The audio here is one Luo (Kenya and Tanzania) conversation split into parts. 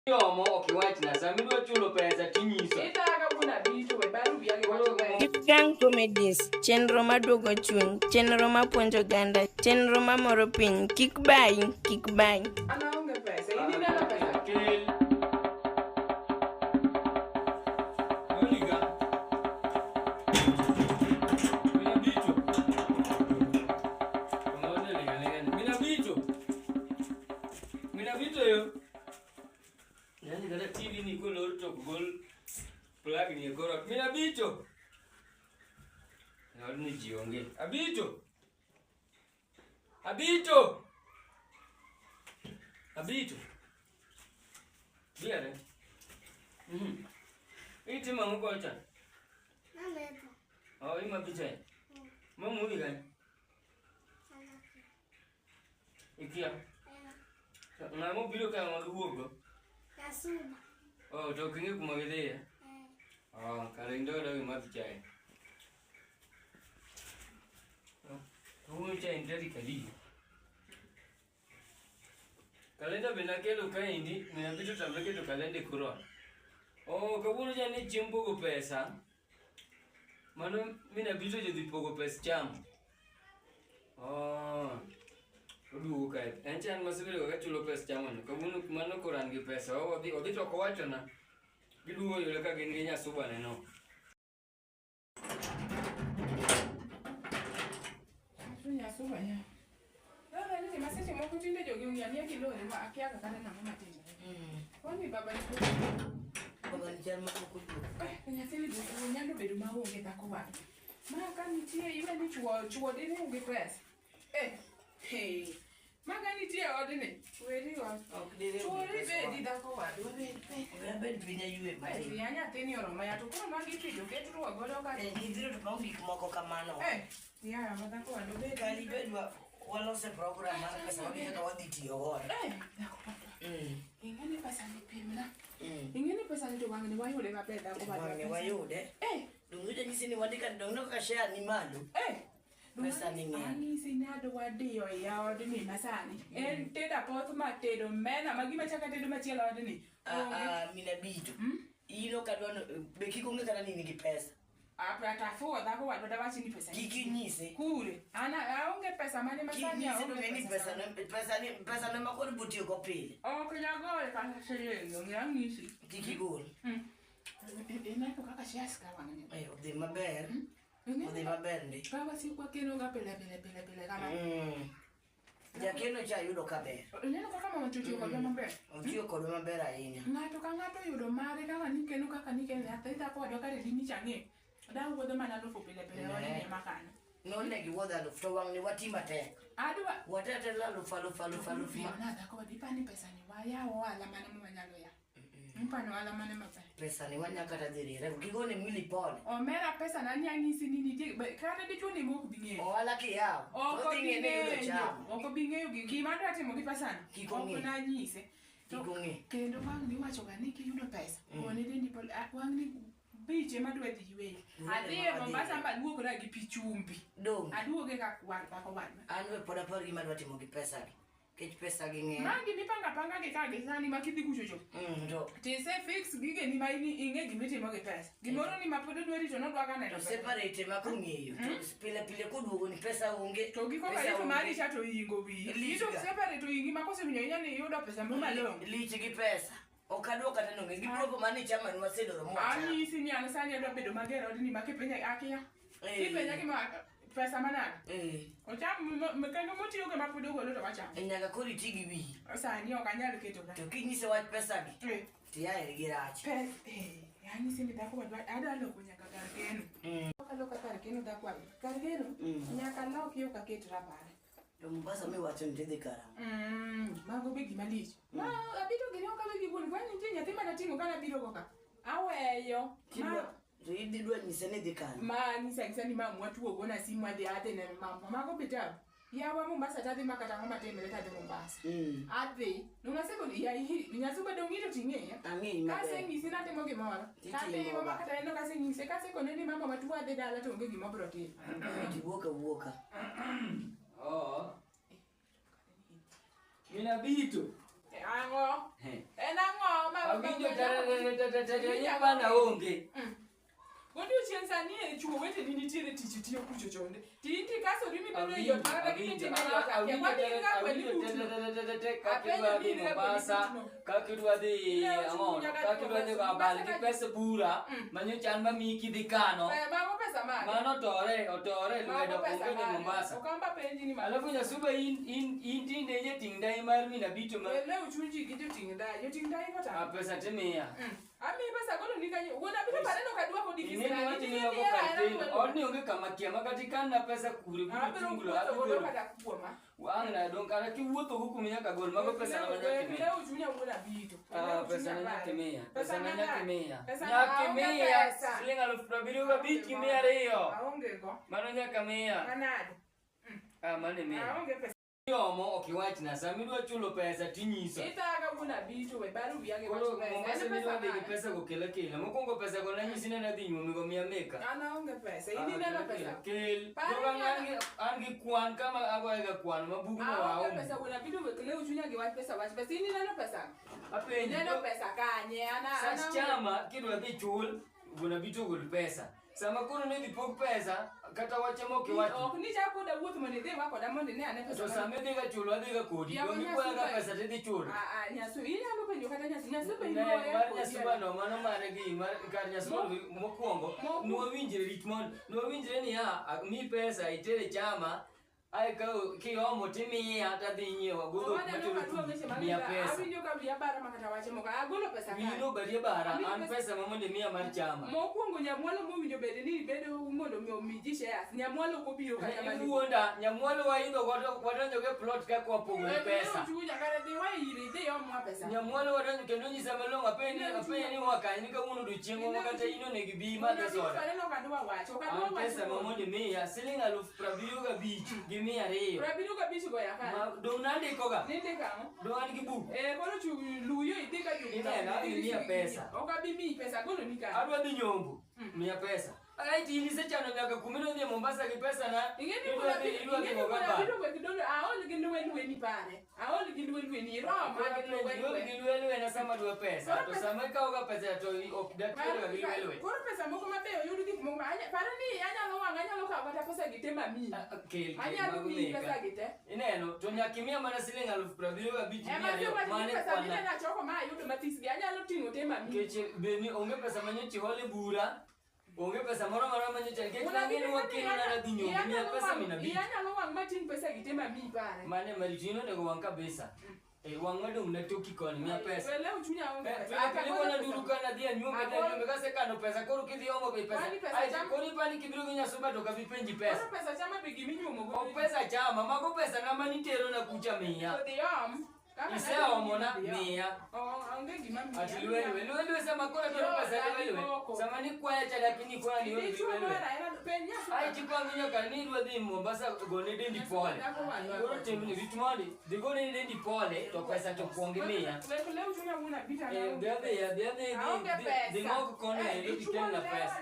Yomo okiwach na samidwa chulo pesa tinyiso. Itaga kuna bicho we baru biage wacho we. Gang comedies, chenro maduogo chuny, chenro mapuonjo ganda, chenro mamoro piny, kik bai. Ana onge pesa, ini neno pesa. Kel. Oliga. Mina bicho. Unaona lega. Mina bicho yo. Yani kada TV ni ko lor to gol plug ni korot. Mina bicho. Na ni jionge. Abito. Biare. Iti mangu kocha. Mamepo. Oh, ima biche. Mamu ikan. Ikia. Ngamu bilo ka ngaluogo. Kasuba. Oh, to kingi kumagede. Oh, kalindo do ima biche. Huja indari kali. Kalenda benakelo kaindi, minabito tambeke to kalende kuron. Oh, kaburu jani chimpo ko pesa. Mano minabito jadi pogo pesa Chama. Oh. Udu kai. Enchan masubiri ko chulo pesa Chama no. Kabunu mano koran gi pesa. Oh, odito ko wacho na. Giduo yule ka gengenya suba ne no. Tunya suba ya. Dada ni maseche moko tinde jogi ung'ia kilore ma akiaga kana nang'o matin. Koni baba ni Chama okudu. Nyathini duto nyalo bedo maonge dhako wadgi. Ma ka nitie iwe ni chuo dine onge pesa. Ma ka nitie odni, weri ot. Chuo bedi dhako wadwa Bed pinya yue mai. Ya nyathini oromo ya to koro magi tijo ketruo godo ka. Gibiro to pang gik moko kamano. Ya ma dhako wadwa bedi. Kali bedwa walose program mar pesa wabiro to wadhi tiyo godo. Dhako wadwa. Ing'eni pesa ni pimna. Ing'eni pesa ni to wang ni wayude maber dhako wadwa. Wang ni wayude. Dunguja nyisi ni wadika dongno ka share ni malo. Pesa ni ng'eny. Anyisi ni adwa diyo ya odni masani. En teda poth matedo mena magima chaka tedo machielo odni. Mina bito. Ino kadwano be kikonge kana nini gi pesa. Aprata fo dhako wadwa dawachi ni pesa. Kiki nyise. Kure. Aonge pesa mane masani aonge pesa na makori butiyo ko pile. Ok nyagole kaka shilingi ng'anyisi. Kiki gol. Ina to kaka shares ka wang'ni. Odhi maber. Odhi maber ndi. Kaka si kwa keno ga pele kama. Jakeno cha yudo kaber. Neno kaka mama chocho kwa maber. Otiyo kodwa maber ahinya. Ng'ato ka ng'ato yudo mare kaka nikeno nyathita kodwa kare dini change. Dawo wuodho mana lufo pile wani ne makano. Nonne gi wuodho aluf to wang' ni watima tek. Adwa. Watete la aluf. Mana dhako wadipani pesa ni waya ohala mane mwanyalo ya. Mpano ohala mane maber. Pesa ni wanya kata dhirire. Gigone mwili pole. Omera pesa nani anyisi ni nitie. Kata dichuo ni mok bing'eyo. Ohala kiyawo. Oko bing'eyo gima adwa timo gi pesano. Kikong'e. Ok nanyise. Kikong'e. Kendo wang' ni wacho ga ni kiyudo pesa. Kone dendi pole. Wang' ni biche madwa dhi yweyo. Adhiye Mombasa ma aduogora gi pi chumbi. Dong. Aduoge ka dhako wadwa. An we pod apar gima dwa timo gi pesa gi. Kech pesa gi ng'eny. Mangi mipanga gi ka gi sani ma kidhi kuchocho. To. Tise fix gige ni ma ing'e gimitimo gi pesa. Gimoro ni ma pod odwa rito nodwa ka neno. To separate ma kong'eyo. Pile kuduogo ni pesa onge. To giko ka rito mari cha to ingo wi. Ito separate to ingi ma kosewinjo yani yudo pesa malong'o. Lich gi pesa. Okadwa kata nonge giduogo mani Chama ni wasedoro mo. Anyisi ni an sani adwa bedo mager odni ma kipenya akia. Kipenya gima pesa manade. Ocham mekano motiyo ke mapudo golo to wacham. Nyaka kori ti gi wi. Sani ok anyal keto ga. To kinyise wach pesa gi. Ti aher gi rach. Anyisi ni dhako wadwa adwa loko nyaka kar keno. Okaloka kar keno dhako wadwa. Kar keno nyaka lok yo ka ket rabare. To Mombasa mi wacho ni tidhi karang'o? Mago be gima lich. Ma abiro gino ka be gibun kwani nitie nyathi mana tingo kana biro goka. Aweyo. To idhi dwa nyise ni dhi kanyo. Ma nyisa ni ma mwatuo gona simu adhi ate ne mambo. Mago bitabu. Yawa Mombasa tadhi makata ngoma tembe tadhi Mombasa. Adhi. Nunasema ya hii nyasuba dongito ting'eya. Ang'eyo maber. Kase ngisi natimo gimoro. Kase mama kata eno kase ngise kase koneni mambo matuwa adhi dala to onge gima bro timo. Wuoka. Mina bito. Ang'o? En ang'o ma bana onge. What do you chance and you went and you did teach you kucho chonde. Did you castle me below your mother? Kakidwa di amon, kakidwa di babal ki pesa bura, manyo chanba miki di kano. Mano otore lwedo onge di Mombasa. Alafu nyasuba in deje tingdai mar mina bitu ma. Leo chunji kitu tingdai, yo tingdai kota. Pesa temea. Ami pesa kono nikanye, wona bitu pareno kadua ko dikisi. Oni onge kama kiama katika na pesa kuri chungulo wangna don kana ki wuotho huku minyaka gol mago pesa na nyaka leo junya wona bito pesa na nyaka mia shilinga 75 mia reo aonge go mano nyaka mia manade mane mia aonge pesa yomo okiwach na samidwa chulo pesa tinyiso itaga wona bito we baru biage wacho pesa go kela mokongo pesa go nanyisi na dhi nyumi go mia meka anaonge pesa ini neno pesa kel doga angi kwan kama agoega kwan mabugu na wao pesa wona bito we leo junya ge wach pesa ini neno pesa apenji neno pesa kanye ana chama kidwa dhi chul wona bito go pesa sama kono ne dipok pesa kata wache moke wachi ok ni ja koda wuoth mondo idhi wako da mondo ne ane pesa to sama dhi ga chulo adhi ga kodi to mi kwa ga pesa te dhi chulo nyasu inyalo penjo kata nyasu be no nyasu ba no mano mare gi mar kar nyasu mokwongo no winjre rit mon no winjre ni mi pesa itere chama ai ka ki omo timi ata dhi nyiewa godo mia pesa awinjo ka biya bara makata wache moka agolo pesa ka wino bari bara an pesa mamonde mia mar chama mokwongo nyamwalo mowinjo bede ni bedo mondo mi ji shares nyamwalo ko biro kata mani wuonda nyamwalo waidho wadonjo ge plot ka kwa pogo pesa chuja kare de wa iri de yomo pesa nyamwalo wadonjo kendo nyisa malonga apeni ni wakani ka uno do chiengo kata ino ne gibi ma de soda pesa mamonde mia silinga 75 mia reo rabino ka bicho go yakana do nande koga nende kamo do an gibu kono chu luyo idika ju ina mia pesa okabi mi pesa gono nika adwa dhi nyombo mia pesa ai tilise chano nyaka kumino dhi Mombasa ki pesa na ingeni ko kidogo aol ginwe ni pare aol ginwe ni roma ginwe na sama dwa pesa to sama ka oga pesa to ok daktari ga ginwe ko pesa moko mabeyo yudo gik moko para ni anyalo wanga anyalo ka kata pesa gitema mi anyalo mi pesa gite ineno to nyakimia mana silinga 75 mane pesa ni na choko ma yudo matis gi anyalo tingo tema mi keche beni onge pesa manyechi hole bura onge pesa moro manyechi keche ngeni wakeno na dhi nyombo mia pesa mina bi anyalo wang matin pesa gitema mi pare mane maritino nego wang kabisa wang madong na toki koni mia pesa wele uchunya onge pesa akako na duru kana dia nyombe kase kano pesa koro kidhi omo be pesa ai koni pani kibiro ginya suba to kavipenji pesa pesa chama be giminyomo go pesa chama mago pesa na mani tero na kucha mia ise omona mia ati lwewe sama kona to pesa lwewe sama ni kwaya cha lakini kwa ni lwewe ai tikwa minyo kani lwewe Mombasa gone dendi pole koro temni vitmodi de gone dendi pole to pesa to kuonge mia leo chunya una bita de moko kone ile kitenda pesa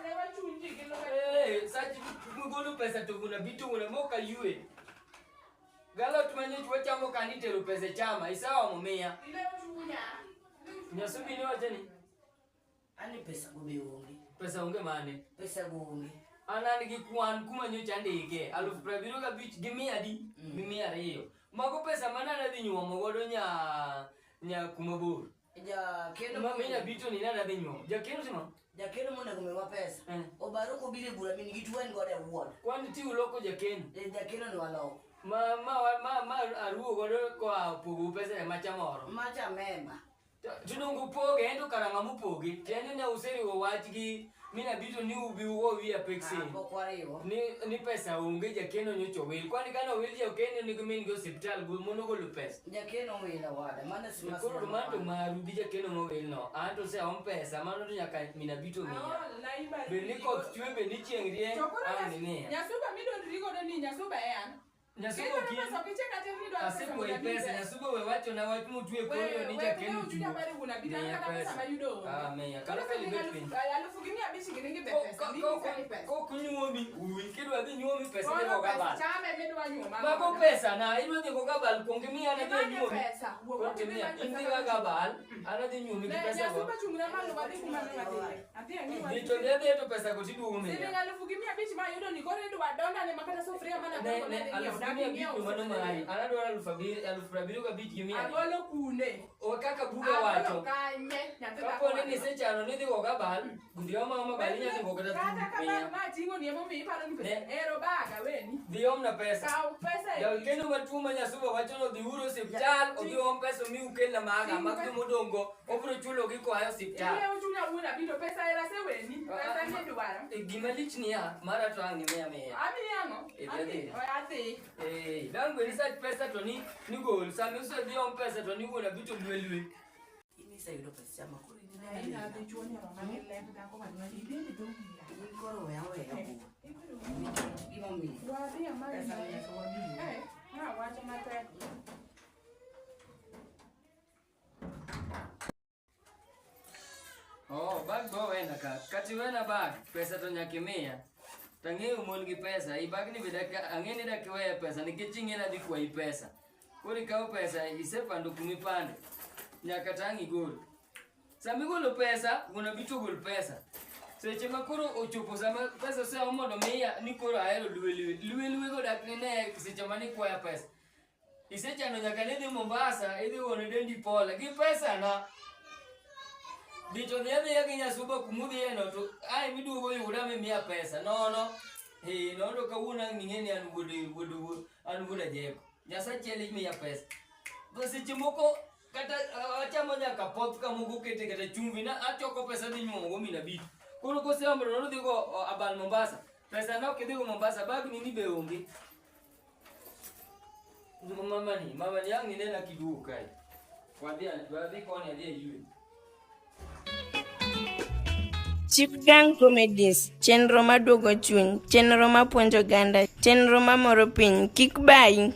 sachi mugolo pesa to kuna bitu una moka yue galo tumenye chamo kanitero pesa chama isawa mumia nyasubi ni wajeni ani pesa gobe onge pesa unge mane pesa gonge anani gikwan kuma nyocha ndege 75 gimia di mimia riyo mago pesa manana dhi nyuomo godo nya kumabur ja keno mamina bitu ni nana dhi nyuomo ja keno sima ja keno mona kumewa pesa obaro ko bile bura mini gitwen gode ward kwani ti uloko ja keno ja keno ni waloko ma aruo godo kwa pogo pesa macha moro macha memba tunungu poge endo karanga mupoge tene na useri wo wachgi mina bitu ni ubi wo wi apexi ni pesa unge ja keno nyocho wel kwani kana wel ja keno ni gumin go hospital go mono go pesa ja keno wela wada mana sima ko romanto maru bi ja keno mo wel no anto se on pesa mano to nyaka mina bitu mia be ni ko chwe be ni chiengrie ani ne nyasuba midon rigo do ni nyasuba yan Nyasubo ki. Asipo ipesa nyasubo we wacho na watu mutwe kwa hiyo nija kenu. Meya. Kala ko kunyuomi uikidwa dhi nyuomi pesa ne gaba. Bako pesa na idwa dhi gaba kongemi ana dhi nyuomi. Kongemi indi gaba ana dhi nyuomi pesa go. Dito dede to pesa ko tidu ume. Anadwara alufu abiriyo gabich gi mia. Agolo kunde. O kaka buga wacho. Kapo ni sechano ni dhi goga bal, gudio mama bali nya dhi goga Kaka ma tingo ni emo mi paro ni pesa. Ero baga weni. Diom na pesa. Kaw pesa. Ya kenu matuma nya suba wacho no dhi uro hospital, odio pesa mi ukel na maga, makti modongo, obro chulo gi ko ayo hospital. Ile uchunya una bito pesa era se weni. Pesa ni dwaro. Gima lich ni ya, mara to angi meya. Ami yango. Ati. Dan gwe research pesa to ni gol, sami uso diom pesa to ni gona bito lwelwe. Ini sa yudo pesa Chama kuri ni Ai na Dichuo ni mama ni lembe dako ma ni dini do. Ni koro we awe. Imomi. Wapi amari pesa ni so wani. Na wacha mata. Bag go wena ka. Kati wena bag, pesa to nyakimia. Tangi umon gi pesa, ibag ni bidaka angeni da kwa pesa, nikichinge na dikwa i pesa. Kuri ka pesa isepa ndo kumipande. Nyakatangi gol. Sami golo pesa, una bitu gol pesa. Seche makoro ochopo sama pesa se omondo miya nikoro aero luwe go dak ne seche mani kwa pesa. Iseche no nyaka ne di Mombasa, idhi wone dendi pola gi pesa na. Dito dhiadhi gi nyasuba kumudhi eno to ai miduogo yuda miya pesa. No. Nondo kawuna ng'eni an wuda jeko. Nyasa cheli miya pesa. Seche moko kata achamo nyaka poth kamogo kete kata chumvi na achoko pesa dhi nyuomo mina bitu. Koro kose ombro nono dhi go abal Mombasa. Pesa no kidhi go Mombasa bag ni be onge. Mama ni yang ni nena kiduo kai. Wadhi koni adhi yue. Chipgang Comedies, chenro maduogo chuny, chenro mapuonjo ganda, chenro mamoro piny, kik bai.